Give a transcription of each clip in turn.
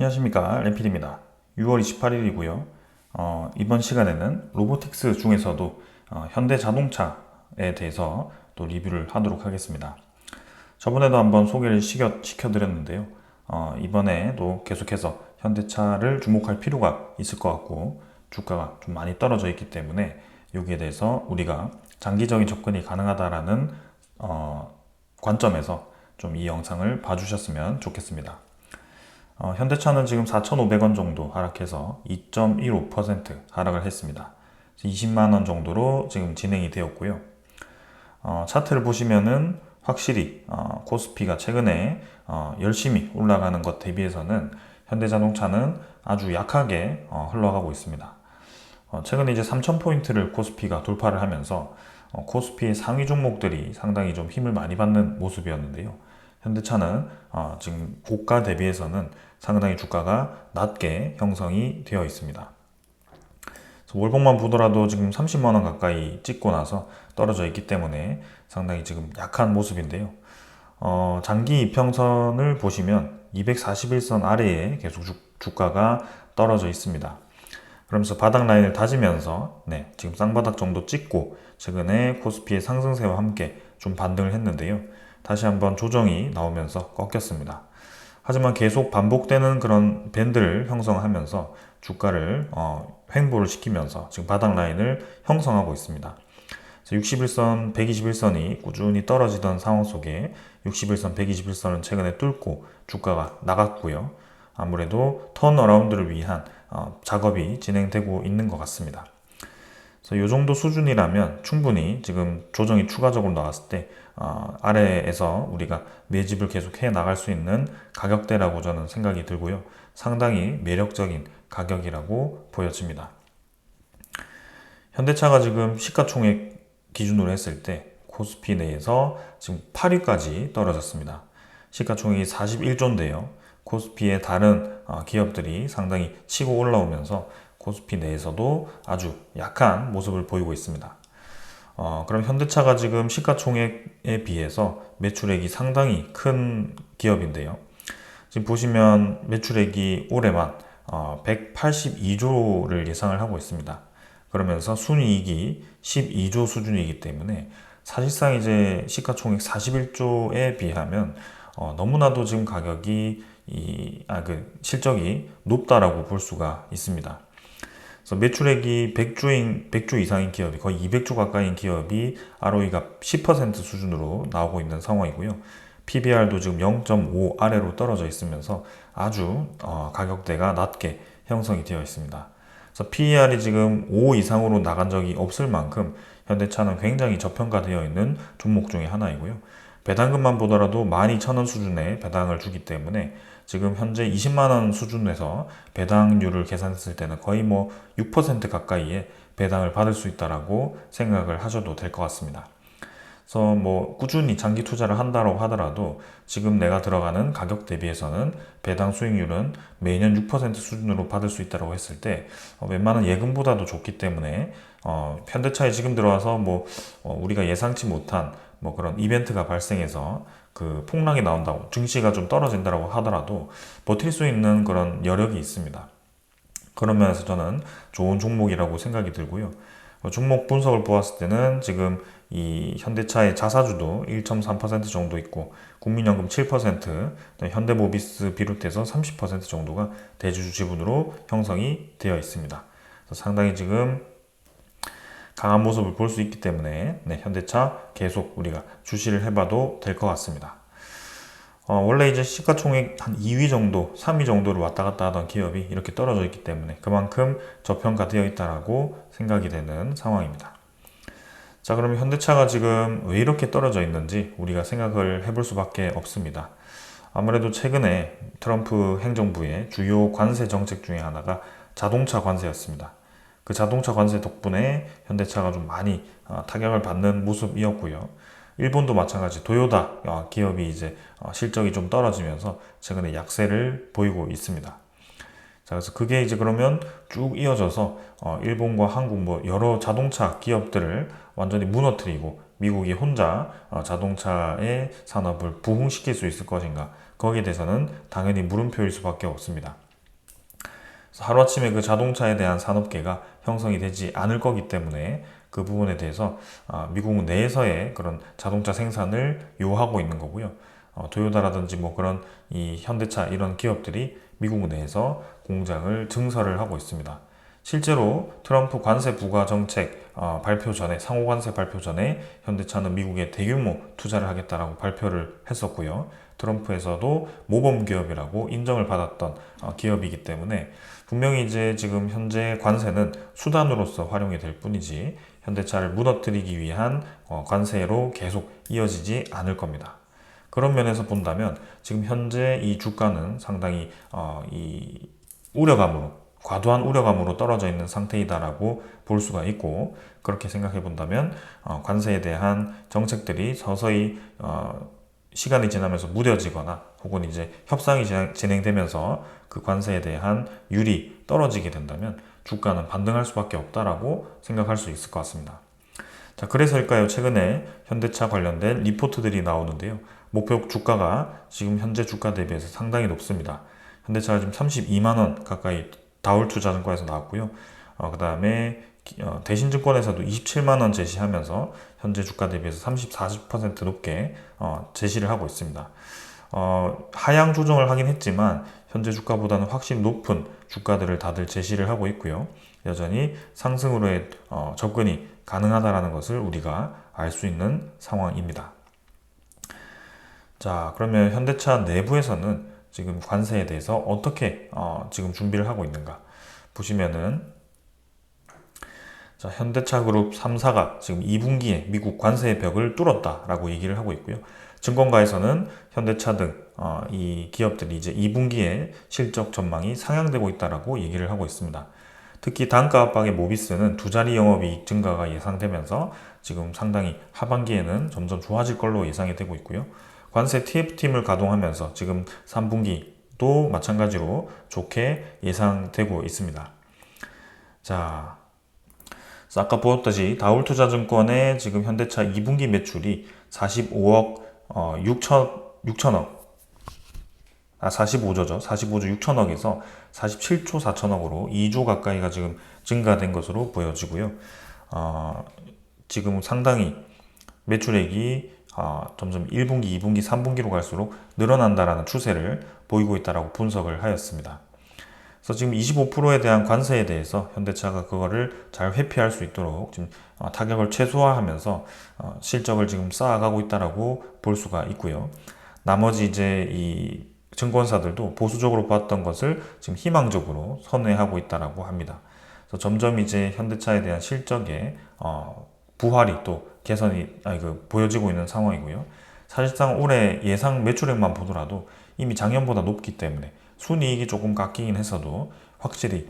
안녕하십니까, 램필입니다. 6월 28일이고요. 이번 시간에는 로보틱스 중에서도 현대자동차에 대해서 또 리뷰를 하도록 하겠습니다. 저번에도 한번 소개를 시켜드렸는데요. 이번에도 계속해서 현대차를 주목할 필요가 있을 것 같고 주가가 좀 많이 떨어져 있기 때문에 여기에 대해서 우리가 장기적인 접근이 가능하다라는 관점에서 좀 이 영상을 봐주셨으면 좋겠습니다. 현대차는 지금 4,500원 정도 하락해서 2.15% 하락을 했습니다. 20만원 정도로 지금 진행이 되었고요. 차트를 보시면은 확실히 코스피가 최근에 열심히 올라가는 것 대비해서는 현대자동차는 아주 약하게 흘러가고 있습니다. 최근에 이제 3,000포인트를 코스피가 돌파를 하면서 코스피의 상위 종목들이 상당히 좀 힘을 많이 받는 모습이었는데요. 현대차는 지금 고가 대비해서는 상당히 주가가 낮게 형성이 되어 있습니다. 월봉만 보더라도 지금 30만원 가까이 찍고 나서 떨어져 있기 때문에 상당히 지금 약한 모습인데요. 장기 이평선을 보시면 241선 아래에 계속 주가가 떨어져 있습니다. 그러면서 바닥 라인을 다지면서 지금 쌍바닥 정도 찍고 최근에 코스피의 상승세와 함께 좀 반등을 했는데요. 다시 한번 조정이 나오면서 꺾였습니다. 하지만 계속 반복되는 그런 밴드를 형성하면서 주가를 횡보를 시키면서 지금 바닥 라인을 형성하고 있습니다. 61선, 121선이 꾸준히 떨어지던 상황 속에 61선, 121선은 최근에 뚫고 주가가 나갔고요. 아무래도 턴어라운드를 위한 작업이 진행되고 있는 것 같습니다. 그래서 이 정도 수준이라면 충분히 지금 조정이 추가적으로 나왔을 때 아래에서 우리가 매집을 계속 해 나갈 수 있는 가격대라고 저는 생각이 들고요. 상당히 매력적인 가격이라고 보여집니다. 현대차가 지금 시가총액 기준으로 했을 때 코스피 내에서 지금 8위까지 떨어졌습니다. 시가총액이 41조인데요. 코스피의 다른 기업들이 상당히 치고 올라오면서 코스피 내에서도 아주 약한 모습을 보이고 있습니다. 그럼 현대차가 지금 시가총액에 비해서 매출액이 상당히 큰 기업인데요. 지금 보시면 매출액이 올해만 182조를 예상을 하고 있습니다. 그러면서 순이익이 12조 수준이기 때문에 사실상 이제 시가총액 41조에 비하면 너무나도 지금 가격이 실적이 높다라고 볼 수가 있습니다. 그래서 매출액이 100조 이상인 기업이 거의 200조 가까이인 기업이 ROE가 10% 수준으로 나오고 있는 상황이고요. PBR도 지금 0.5 아래로 떨어져 있으면서 아주 가격대가 낮게 형성이 되어 있습니다. 그래서 PER이 지금 5 이상으로 나간 적이 없을 만큼 현대차는 굉장히 저평가되어 있는 종목 중에 하나이고요. 배당금만 보더라도 12,000원 수준의 배당을 주기 때문에 지금 현재 20만원 수준에서 배당률을 계산했을 때는 거의 6% 가까이의 배당을 받을 수 있다라고 생각을 하셔도 될 것 같습니다. 그래서 꾸준히 장기 투자를 한다고 하더라도 지금 내가 들어가는 가격 대비해서는 배당 수익률은 매년 6% 수준으로 받을 수 있다고 했을 때 웬만한 예금보다도 좋기 때문에 현대차에 지금 들어와서 우리가 예상치 못한 그런 이벤트가 발생해서 그 폭락이 나온다고 증시가 좀 떨어진다고 하더라도 버틸 수 있는 그런 여력이 있습니다. 그런 면에서 저는 좋은 종목이라고 생각이 들고요. 종목 분석을 보았을 때는 지금 이 현대차의 자사주도 1.3% 정도 있고 국민연금 7%, 현대모비스 비롯해서 30% 정도가 대주주 지분으로 형성이 되어 있습니다. 그래서 상당히 지금 강한 모습을 볼 수 있기 때문에 현대차 계속 우리가 주시를 해봐도 될 것 같습니다. 원래 이제 시가총액 한 2위 정도, 3위 정도를 왔다 갔다 하던 기업이 이렇게 떨어져 있기 때문에 그만큼 저평가되어 있다고 생각이 되는 상황입니다. 자, 그러면 현대차가 지금 왜 이렇게 떨어져 있는지 우리가 생각을 해볼 수밖에 없습니다. 아무래도 최근에 트럼프 행정부의 주요 관세 정책 중에 하나가 자동차 관세였습니다. 그 자동차 관세 덕분에 현대차가 좀 많이 타격을 받는 모습이었고요. 일본도 마찬가지 도요타 기업이 이제 실적이 좀 떨어지면서 최근에 약세를 보이고 있습니다. 자, 그래서 그게 이제 그러면 쭉 이어져서 일본과 한국 여러 자동차 기업들을 완전히 무너뜨리고 미국이 혼자 자동차의 산업을 부흥시킬 수 있을 것인가? 거기에 대해서는 당연히 물음표일 수밖에 없습니다. 하루아침에 그 자동차에 대한 산업계가 형성이 되지 않을 거기 때문에 그 부분에 대해서 미국 내에서의 그런 자동차 생산을 요하고 있는 거고요. 토요타라든지 뭐 그런 이 현대차 이런 기업들이 미국 내에서 공장을 증설을 하고 있습니다. 실제로 트럼프 관세 부과 정책 발표 전에, 상호 관세 발표 전에 현대차는 미국에 대규모 투자를 하겠다라고 발표를 했었고요. 트럼프에서도 모범 기업이라고 인정을 받았던 기업이기 때문에 분명히 이제 지금 현재 관세는 수단으로서 활용이 될 뿐이지 현대차를 무너뜨리기 위한 관세로 계속 이어지지 않을 겁니다. 그런 면에서 본다면 지금 현재 이 주가는 상당히 이 우려감으로, 과도한 우려감으로 떨어져 있는 상태이다라고 볼 수가 있고, 그렇게 생각해 본다면 관세에 대한 정책들이 서서히 시간이 지나면서 무뎌지거나 혹은 이제 협상이 진행되면서 그 관세에 대한 율이 떨어지게 된다면 주가는 반등할 수밖에 없다라고 생각할 수 있을 것 같습니다. 자, 그래서일까요? 최근에 현대차 관련된 리포트들이 나오는데요. 목표 주가가 지금 현재 주가 대비해서 상당히 높습니다. 현대차가 지금 32만 원 가까이 다울투자증권에서 나왔고요. 그 다음에 대신증권에서도 27만 원 제시하면서 현재 주가 대비해서 30, 40% 높게 제시를 하고 있습니다. 하향 조정을 하긴 했지만 현재 주가보다는 확실히 높은 주가들을 다들 제시를 하고 있고요. 여전히 상승으로의 접근이 가능하다는 것을 우리가 알 수 있는 상황입니다. 자, 그러면 현대차 내부에서는 지금 관세에 대해서 어떻게 지금 준비를 하고 있는가 보시면은, 자, 현대차 그룹 3사가 지금 2분기에 미국 관세의 벽을 뚫었다라고 얘기를 하고 있고요. 증권가에서는 현대차 등 이 기업들이 이제 2분기에 실적 전망이 상향되고 있다라고 얘기를 하고 있습니다. 특히 단가 압박의 모비스는 두 자리 영업이익 증가가 예상되면서 지금 상당히 하반기에는 점점 좋아질 걸로 예상이 되고 있고요. 관세 TF팀을 가동하면서 지금 3분기도 마찬가지로 좋게 예상되고 있습니다. 자, 아까 보았듯이 다울투자증권의 지금 현대차 2분기 매출이 45억 6천억 45조죠. 45조 6천억에서 47조 4천억으로 2조 가까이가 지금 증가된 것으로 보여지고요. 지금 상당히 매출액이 점점 1분기, 2분기, 3분기로 갈수록 늘어난다라는 추세를 보이고 있다라고 분석을 하였습니다. 그래서 지금 25%에 대한 관세에 대해서 현대차가 그거를 잘 회피할 수 있도록 지금 타격을 최소화하면서 실적을 지금 쌓아가고 있다라고 볼 수가 있고요. 나머지 이제 이 증권사들도 보수적으로 봤던 것을 지금 희망적으로 선회하고 있다라고 합니다. 그래서 점점 이제 현대차에 대한 실적의 부활이 또 개선이 보여지고 있는 상황이고요. 사실상 올해 예상 매출액만 보더라도 이미 작년보다 높기 때문에 순이익이 조금 깎이긴 했어도 확실히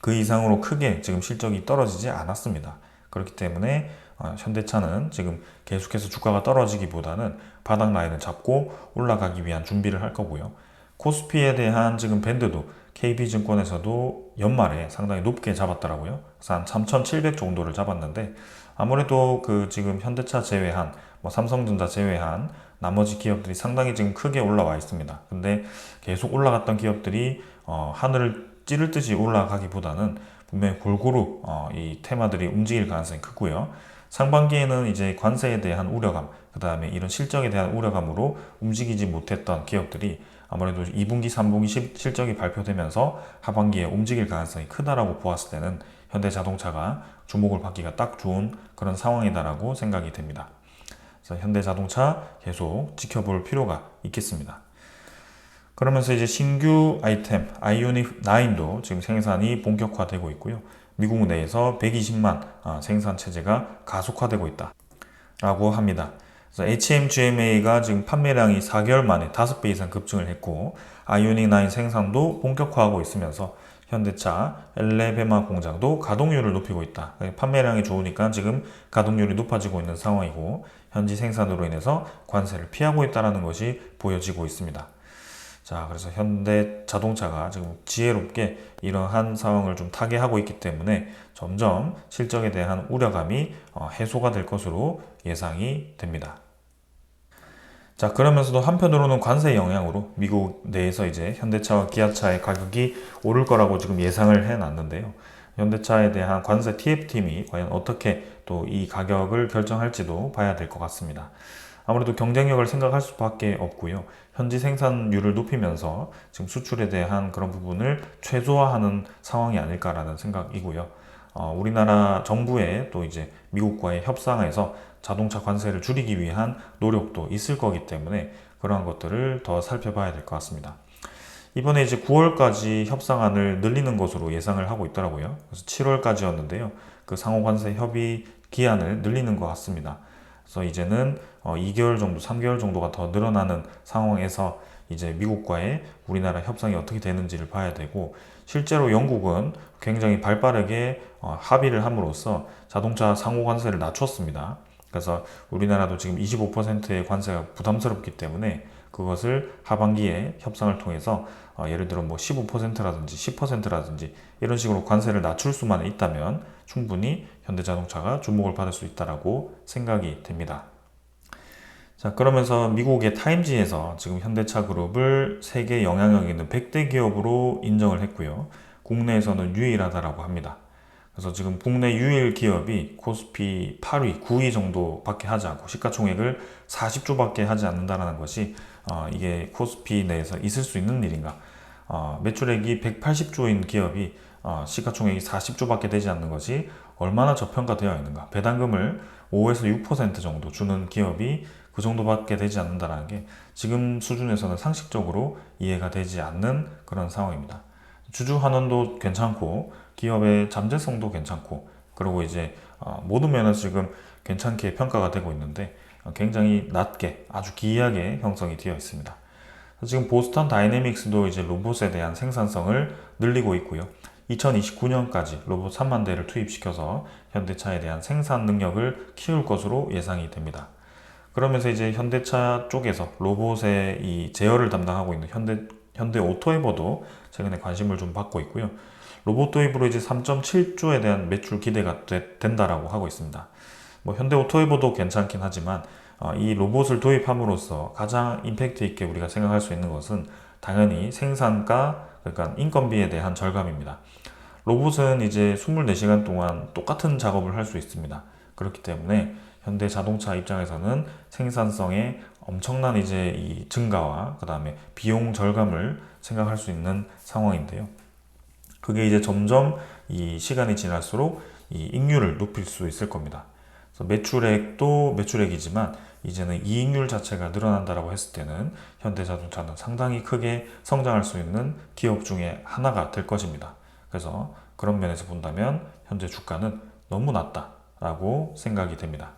그 이상으로 크게 지금 실적이 떨어지지 않았습니다. 그렇기 때문에 현대차는 지금 계속해서 주가가 떨어지기보다는 바닥 라인을 잡고 올라가기 위한 준비를 할 거고요. 코스피에 대한 지금 밴드도 KB증권에서도 연말에 상당히 높게 잡았더라고요. 그래서 한 3,700 정도를 잡았는데 아무래도 그 지금 현대차 제외한 뭐 삼성전자 제외한 나머지 기업들이 상당히 지금 크게 올라와 있습니다. 근데 계속 올라갔던 기업들이 하늘을 찌를 듯이 올라가기보다는 분명히 골고루 이 테마들이 움직일 가능성이 크고요. 상반기에는 이제 관세에 대한 우려감, 그 다음에 이런 실적에 대한 우려감으로 움직이지 못했던 기업들이 아무래도 2분기, 3분기 실적이 발표되면서 하반기에 움직일 가능성이 크다라고 보았을 때는 현대자동차가 주목을 받기가 딱 좋은 그런 상황이다라고 생각이 됩니다. 그래서 현대자동차 계속 지켜볼 필요가 있겠습니다. 그러면서 이제 신규 아이템 아이오닉 9도 지금 생산이 본격화되고 있고요. 미국 내에서 120만 생산 체제가 가속화되고 있다라고 합니다. 그래서 HMGMA가 지금 판매량이 4개월 만에 5배 이상 급증을 했고 아이오닉 9 생산도 본격화하고 있으면서 현대차 엘레베마 공장도 가동률을 높이고 있다. 판매량이 좋으니까 지금 가동률이 높아지고 있는 상황이고 현지 생산으로 인해서 관세를 피하고 있다는 것이 보여지고 있습니다. 자, 그래서 현대자동차가 지금 지혜롭게 이러한 상황을 좀 타개하고 있기 때문에 점점 실적에 대한 우려감이 해소가 될 것으로 예상이 됩니다. 자, 그러면서도 한편으로는 관세 영향으로 미국 내에서 이제 현대차와 기아차의 가격이 오를 거라고 지금 예상을 해놨는데요. 현대차에 대한 관세 TF팀이 과연 어떻게 또 이 가격을 결정할지도 봐야 될 것 같습니다. 아무래도 경쟁력을 생각할 수밖에 없고요. 현지 생산율을 높이면서 지금 수출에 대한 그런 부분을 최소화하는 상황이 아닐까라는 생각이고요. 우리나라 정부의 또 이제 미국과의 협상에서 자동차 관세를 줄이기 위한 노력도 있을 거기 때문에 그러한 것들을 더 살펴봐야 될 것 같습니다. 이번에 이제 9월까지 협상안을 늘리는 것으로 예상을 하고 있더라고요. 그래서 7월까지였는데요. 그 상호 관세 협의 기한을 늘리는 것 같습니다. 그래서 이제는 2개월 정도, 3개월 정도가 더 늘어나는 상황에서 이제 미국과의 우리나라 협상이 어떻게 되는지를 봐야 되고, 실제로 영국은 굉장히 발빠르게 합의를 함으로써 자동차 상호 관세를 낮췄습니다. 그래서 우리나라도 지금 25%의 관세가 부담스럽기 때문에 그것을 하반기에 협상을 통해서 예를 들어 뭐 15%라든지 10%라든지 이런 식으로 관세를 낮출 수만 있다면 충분히 현대자동차가 주목을 받을 수 있다라고 생각이 됩니다. 자, 그러면서 미국의 타임지에서 지금 현대차 그룹을 세계 영향력 있는 100대 기업으로 인정을 했고요. 국내에서는 유일하다라고 합니다. 그래서 지금 국내 유일 기업이 코스피 8위, 9위 정도밖에 하지 않고 시가총액을 40조밖에 하지 않는다는 것이 이게 코스피 내에서 있을 수 있는 일인가? 매출액이 180조인 기업이 시가총액이 40조밖에 되지 않는 것이 얼마나 저평가되어 있는가? 배당금을 5에서 6% 정도 주는 기업이 그 정도밖에 되지 않는다는 게 지금 수준에서는 상식적으로 이해가 되지 않는 그런 상황입니다. 주주 환원도 괜찮고 기업의 잠재성도 괜찮고 그리고 이제 모든 면에서 지금 괜찮게 평가가 되고 있는데 굉장히 낮게 아주 기이하게 형성이 되어 있습니다. 지금 보스턴 다이내믹스도 이제 로봇에 대한 생산성을 늘리고 있고요. 2029년까지 로봇 3만 대를 투입시켜서 현대차에 대한 생산 능력을 키울 것으로 예상이 됩니다. 그러면서 이제 현대차 쪽에서 로봇의 이 제어를 담당하고 있는 현대 오토에버도 최근에 관심을 좀 받고 있고요. 로봇 도입으로 이제 3.7조에 대한 매출 기대가 된다라고 하고 있습니다. 뭐 현대 오토에버도 괜찮긴 하지만 이 로봇을 도입함으로써 가장 임팩트 있게 우리가 생각할 수 있는 것은 당연히 생산가, 그러니까 인건비에 대한 절감입니다. 로봇은 이제 24시간 동안 똑같은 작업을 할 수 있습니다. 그렇기 때문에 현대 자동차 입장에서는 생산성의 엄청난 이제 이 증가와 그 다음에 비용 절감을 생각할 수 있는 상황인데요. 그게 이제 점점 이 시간이 지날수록 이 익률을 높일 수 있을 겁니다. 그래서 매출액도 매출액이지만 이제는 이익률 자체가 늘어난다라고 했을 때는 현대자동차는 상당히 크게 성장할 수 있는 기업 중에 하나가 될 것입니다. 그래서 그런 면에서 본다면 현재 주가는 너무 낮다라고 생각이 됩니다.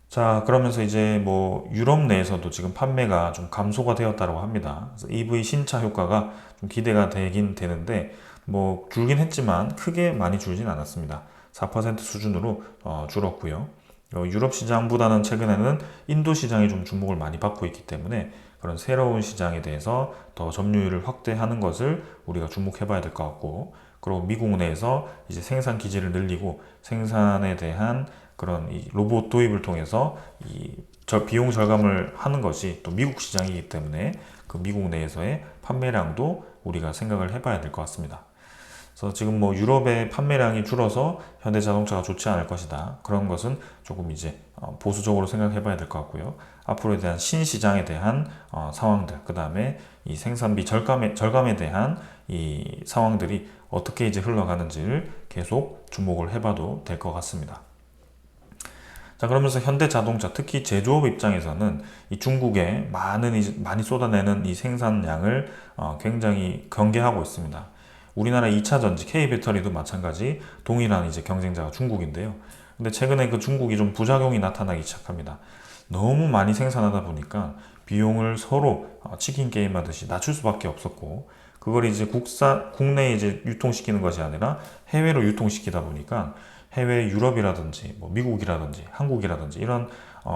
자, 그러면서 이제 뭐 유럽 내에서도 지금 판매가 좀 감소가 되었다고 합니다. 그래서 EV 신차 효과가 좀 기대가 되긴 되는데 뭐 줄긴 했지만 크게 많이 줄진 않았습니다. 4% 수준으로 줄었고요. 유럽 시장보다는 최근에는 인도 시장이 좀 주목을 많이 받고 있기 때문에 그런 새로운 시장에 대해서 더 점유율을 확대하는 것을 우리가 주목해 봐야 될 것 같고, 그리고 미국 내에서 이제 생산 기지를 늘리고 생산에 대한 그런 이 로봇 도입을 통해서 이 비용 절감을 하는 것이 또 미국 시장이기 때문에 그 미국 내에서의 판매량도 우리가 생각을 해봐야 될 것 같습니다. 그래서 지금 뭐 유럽의 판매량이 줄어서 현대자동차가 좋지 않을 것이다. 그런 것은 조금 이제 보수적으로 생각해봐야 될 것 같고요. 앞으로에 대한 신시장에 대한 상황들, 그 다음에 이 생산비 절감에 대한 이 상황들이 어떻게 이제 흘러가는지를 계속 주목을 해봐도 될 것 같습니다. 자, 그러면서 현대자동차, 특히 제조업 입장에서는 이 중국에 많이 쏟아내는 이 생산량을 굉장히 경계하고 있습니다. 우리나라 2차 전지 K배터리도 마찬가지 동일한 이제 경쟁자가 중국인데요. 근데 최근에 그 중국이 좀 부작용이 나타나기 시작합니다. 너무 많이 생산하다 보니까 비용을 서로 치킨 게임 하듯이 낮출 수밖에 없었고, 그걸 이제 국내에 이제 유통시키는 것이 아니라 해외로 유통시키다 보니까 해외 유럽이라든지 뭐 미국이라든지 한국이라든지 이런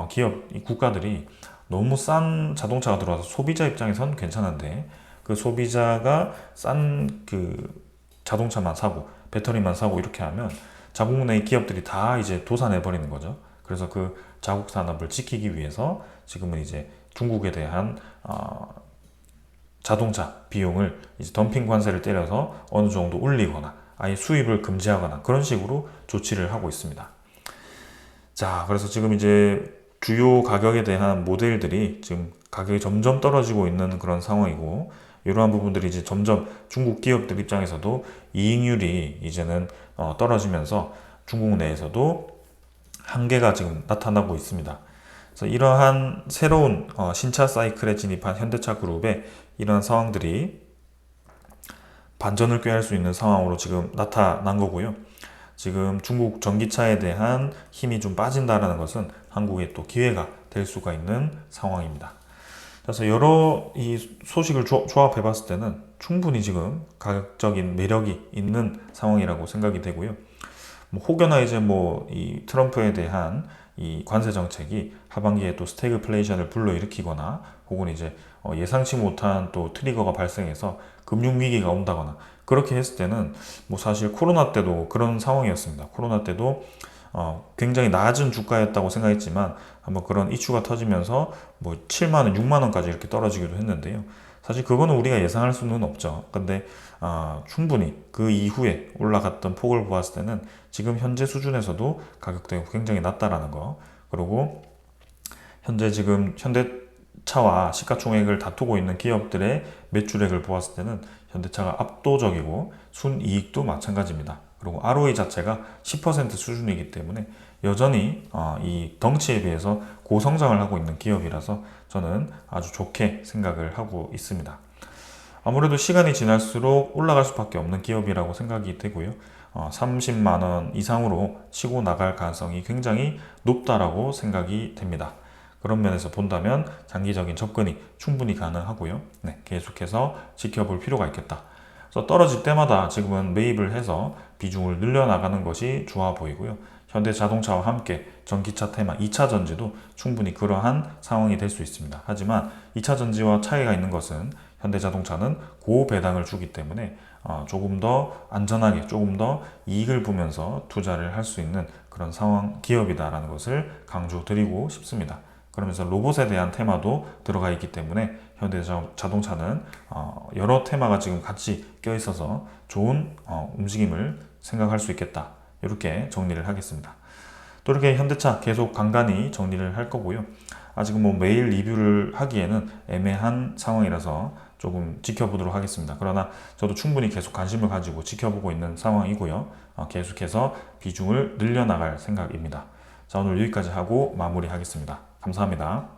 기업 국가들이 너무 싼 자동차가 들어와서 소비자 입장에선 괜찮은데 그 소비자가 싼 그 자동차만 사고 배터리만 사고 이렇게 하면 자국 내 기업들이 다 이제 도산해 버리는 거죠. 그래서 그 자국 산업을 지키기 위해서 지금은 이제 중국에 대한 자동차 비용을 이제 덤핑 관세를 때려서 어느 정도 올리거나 아예 수입을 금지하거나 그런 식으로 조치를 하고 있습니다. 자, 그래서 지금 이제 주요 가격에 대한 모델들이 지금 가격이 점점 떨어지고 있는 그런 상황이고, 이러한 부분들이 이제 점점 중국 기업들 입장에서도 이익률이 이제는 떨어지면서 중국 내에서도 한계가 지금 나타나고 있습니다. 그래서 이러한 새로운 신차 사이클에 진입한 현대차 그룹의 이러한 상황들이 반전을 꾀할 수 있는 상황으로 지금 나타난 거고요. 지금 중국 전기차에 대한 힘이 좀 빠진다는 것은 한국에 또 기회가 될 수가 있는 상황입니다. 그래서 여러 이 소식을 조합해 봤을 때는 충분히 지금 가격적인 매력이 있는 상황이라고 생각이 되고요. 뭐 혹여나 이제 뭐 이 트럼프에 대한 이 관세 정책이 하반기에 또 스태그플레이션을 불러일으키거나 혹은 이제 예상치 못한 또 트리거가 발생해서 금융 위기가 온다거나 그렇게 했을 때는 뭐 사실 코로나 때도 그런 상황이었습니다. 코로나 때도 굉장히 낮은 주가였다고 생각했지만 한번 그런 이슈가 터지면서 뭐 7만 원, 6만 원까지 이렇게 떨어지기도 했는데요. 사실 그거는 우리가 예상할 수는 없죠. 근데 충분히 그 이후에 올라갔던 폭을 보았을 때는 지금 현재 수준에서도 가격대가 굉장히 낮다라는 거. 그리고 현재 지금 현대차와 시가총액을 다투고 있는 기업들의 매출액을 보았을 때는 현대차가 압도적이고 순이익도 마찬가지입니다. 그리고 ROE 자체가 10% 수준이기 때문에 여전히 이 덩치에 비해서 고성장을 하고 있는 기업이라서 저는 아주 좋게 생각을 하고 있습니다. 아무래도 시간이 지날수록 올라갈 수밖에 없는 기업이라고 생각이 되고요. 30만 원 이상으로 치고 나갈 가능성이 굉장히 높다라고 생각이 됩니다. 그런 면에서 본다면 장기적인 접근이 충분히 가능하고요. 네, 계속해서 지켜볼 필요가 있겠다. 그래서 떨어질 때마다 지금은 매입을 해서 비중을 늘려나가는 것이 좋아 보이고요. 현대자동차와 함께 전기차 테마 2차 전지도 충분히 그러한 상황이 될 수 있습니다. 하지만 2차 전지와 차이가 있는 것은 현대자동차는 고배당을 주기 때문에 조금 더 안전하게 조금 더 이익을 보면서 투자를 할 수 있는 그런 상황 기업이다라는 것을 강조드리고 싶습니다. 그러면서 로봇에 대한 테마도 들어가 있기 때문에 현대자동차는 여러 테마가 지금 같이 껴 있어서 좋은 움직임을 생각할 수 있겠다. 이렇게 정리를 하겠습니다. 또 이렇게 현대차 계속 간간히 정리를 할 거고요. 아직은 뭐 매일 리뷰를 하기에는 애매한 상황이라서 조금 지켜보도록 하겠습니다. 그러나 저도 충분히 계속 관심을 가지고 지켜보고 있는 상황이고요. 계속해서 비중을 늘려나갈 생각입니다. 자, 오늘 여기까지 하고 마무리하겠습니다. 감사합니다.